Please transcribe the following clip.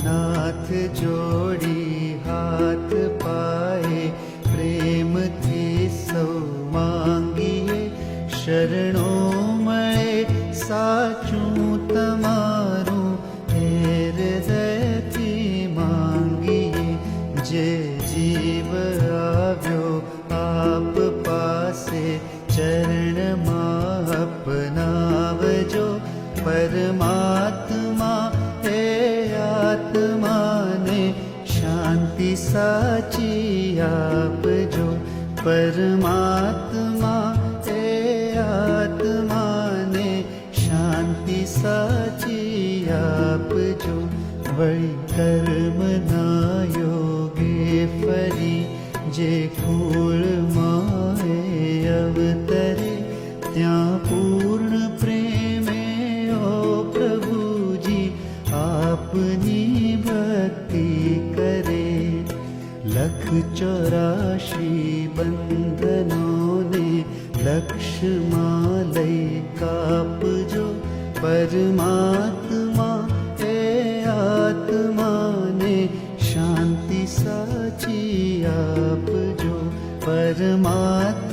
નાથ જોડી હાથ પાએ પ્રેમથી સૌ માંગીએ શરણો મળે સાચું તમારું હૃદયથી માંગીએ જે જીવ આવ્યો આપ પાસે ચરણમાં અપનાવજો પરમાત્મા હે આત્માને શાંતિ સાચી આપજો પરમાત્મા હે આત્માને શાંતિ સાચી આપજો વળી કર્મના યોગે ફરી જે કુળમાં અવતરે ત્યાં પૂર્ણ પ્રેમે ઓ પ્રભુજી આપની ભક્તિ કરે 184 બંધનોને લક્ષમાં લઈ કાપજો પરમાત્મા હે આત્માને શાંતિ સાચી આપજો પરમાત્મા